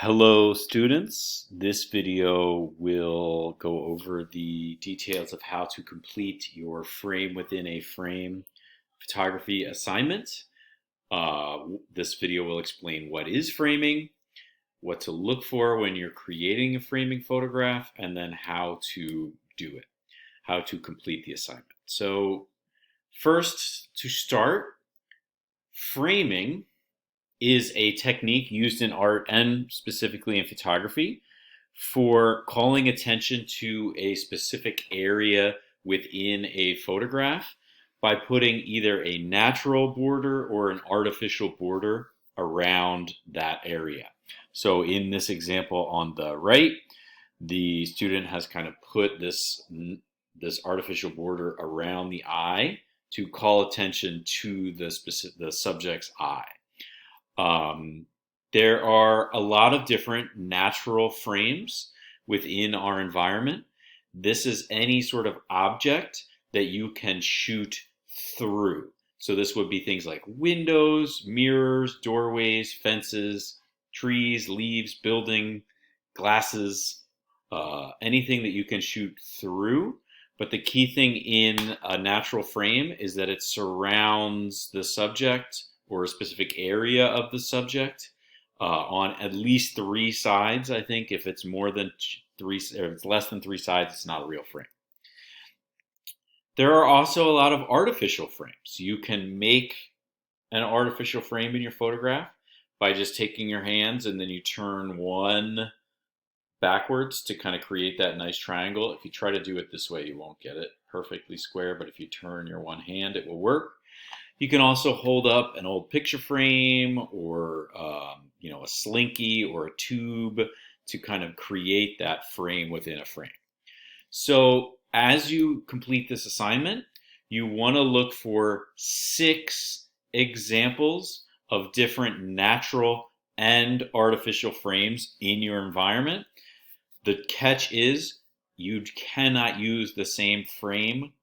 Hello students, this video will go over the details of how to complete your frame within a frame photography assignment. This video will explain what is framing, what to look for when you're creating a framing photograph, and then how to do it, how to complete the assignment. So first, to start, framing is a technique used in art and specifically in photography for calling attention to a specific area within a photograph by putting either a natural border or an artificial border around that area. So in this example on the right, the student has kind of put this artificial border around the eye to call attention to the subject's eye. There are a lot of different natural frames within our environment. This is any sort of object that you can shoot through. So this would be things like windows, mirrors, doorways, fences, trees, leaves, building, glasses, anything that you can shoot through. But the key thing in a natural frame is that it surrounds the subject or a specific area of the subject on at least three sides. I think if it's more than three, or if it's less than three sides, it's not a real frame. There are also a lot of artificial frames. You can make an artificial frame in your photograph by just taking your hands and then you turn one backwards to kind of create that nice triangle. If you try to do it this way, you won't get it perfectly square, but if you turn your one hand, it will work. You can also hold up an old picture frame or a slinky or a tube to kind of create that frame within a frame. So as you complete this assignment, you want to look for 6 examples of different natural and artificial frames in your environment. The catch is you cannot use the same frame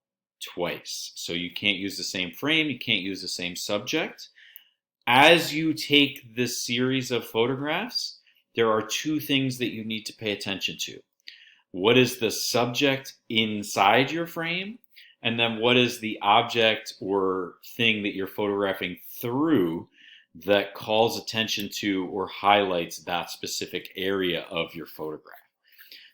twice. So you can't use the same frame, you can't use the same subject. As you take this series of photographs, there are 2 things that you need to pay attention to. What is the subject inside your frame? And then what is the object or thing that you're photographing through that calls attention to or highlights that specific area of your photograph?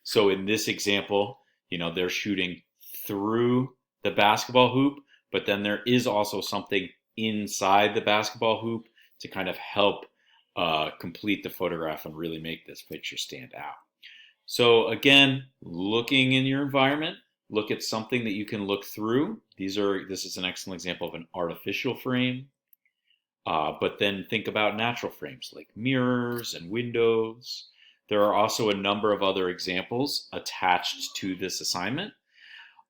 So in this example, they're shooting through the basketball hoop, but then there is also something inside the basketball hoop to kind of help complete the photograph and really make this picture stand out. So again, looking in your environment, look at something that you can look through. This is an excellent example of an artificial frame, but then think about natural frames like mirrors and windows. There are also a number of other examples attached to this assignment.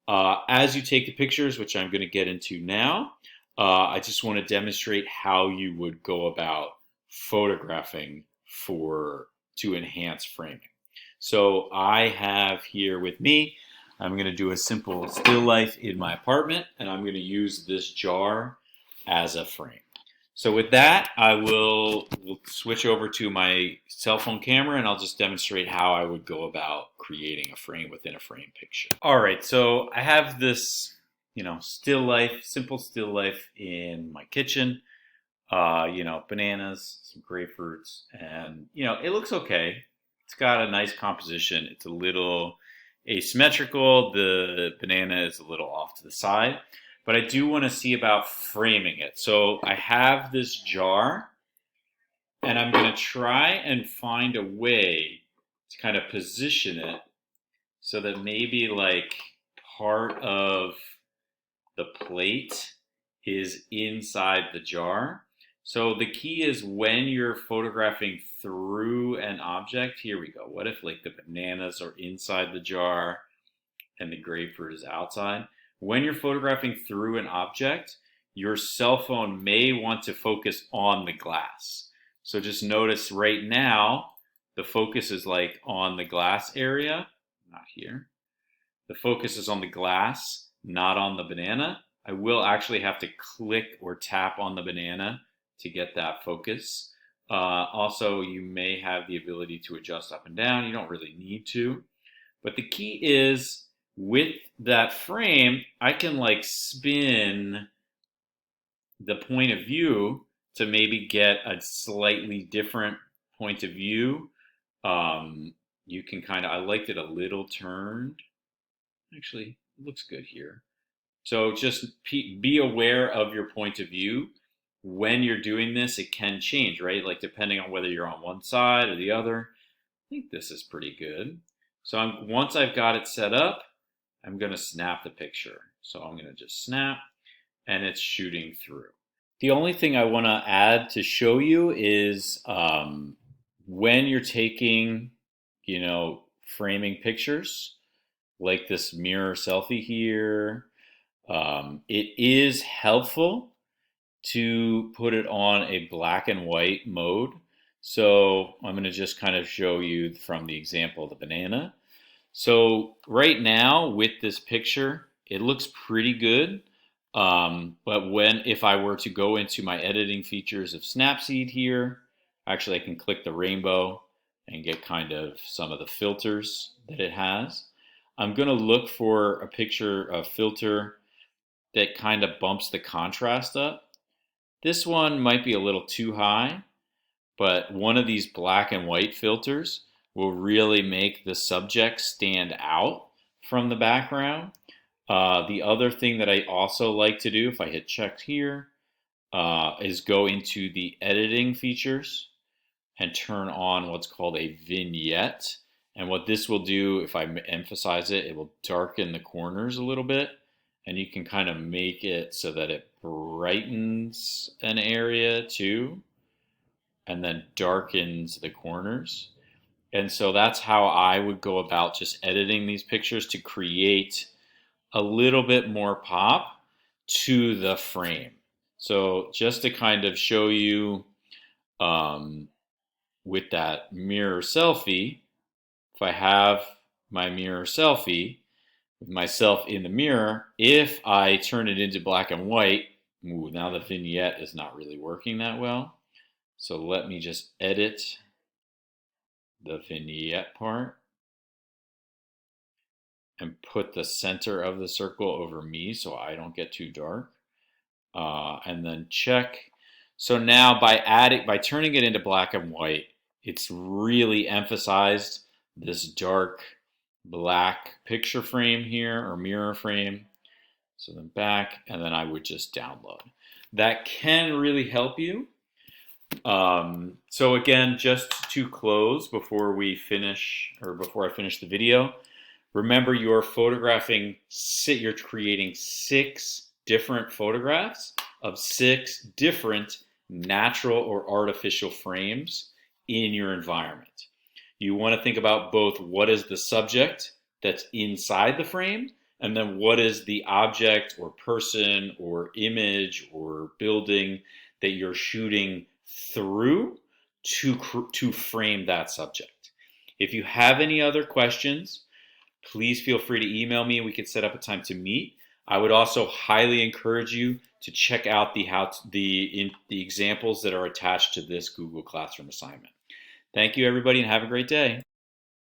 As you take the pictures, which I'm going to get into now, I just want to demonstrate how you would go about photographing to enhance framing. So I have here with me, I'm going to do a simple still life in my apartment, and I'm going to use this jar as a frame. So with that, we'll switch over to my cell phone camera and I'll just demonstrate how I would go about creating a frame within a frame picture. All right, so I have this, simple still life in my kitchen. Bananas, some grapefruits, and it looks okay. It's got a nice composition. It's a little asymmetrical. The banana is a little off to the side. But I do want to see about framing it. So I have this jar, and I'm going to try and find a way to kind of position it so that maybe like part of the plate is inside the jar. So the key is when you're photographing through an object, here we go. What if like the bananas are inside the jar and the grapefruit is outside? When you're photographing through an object, your cell phone may want to focus on the glass. So just notice right now, the focus is like on the glass area, not here. The focus is on the glass, not on the banana. I will actually have to click or tap on the banana to get that focus. Also, you may have the ability to adjust up and down. You don't really need to. But the key is with that frame, I can like spin the point of view to maybe get a slightly different point of view. You can kind of, I liked it a little turned. Actually, it looks good here. So just be aware of your point of view. When you're doing this, it can change, right? Like depending on whether you're on one side or the other. I think this is pretty good. So once I've got it set up, I'm going to snap the picture. So I'm going to just snap and it's shooting through. The only thing I want to add to show you is when you're taking, framing pictures like this mirror selfie here, it is helpful to put it on a black and white mode. So I'm going to just kind of show you from the example of the banana. So right now with this picture, it looks pretty good. But if I were to go into my editing features of Snapseed here, actually I can click the rainbow and get kind of some of the filters that it has. I'm going to look for a filter that kind of bumps the contrast up. This one might be a little too high, but one of these black and white filters will really make the subject stand out from the background. The other thing that I also like to do, if I hit check here, is go into the editing features and turn on what's called a vignette. And what this will do, if I emphasize it, it will darken the corners a little bit. And you can kind of make it so that it brightens an area too, and then darkens the corners. And so that's how I would go about just editing these pictures to create a little bit more pop to the frame. So just to kind of show you with that mirror selfie, if I have my mirror selfie with myself in the mirror, if I turn it into black and white, now the vignette is not really working that well. So let me just edit the vignette part and put the center of the circle over me so I don't get too dark. And then check. So now by turning it into black and white, it's really emphasized this dark black picture frame here or mirror frame. So then back, and then I would just download. That can really help you. So again, just to close before I finish the video, remember you're creating 6 different photographs of 6 different natural or artificial frames in your environment. You want to think about both what is the subject that's inside the frame, and then what is the object or person or image or building that you're shooting through to frame that subject. If you have any other questions, please feel free to email me and we can set up a time to meet. I would also highly encourage you to check out the examples that are attached to this Google Classroom assignment. Thank you, everybody, and have a great day.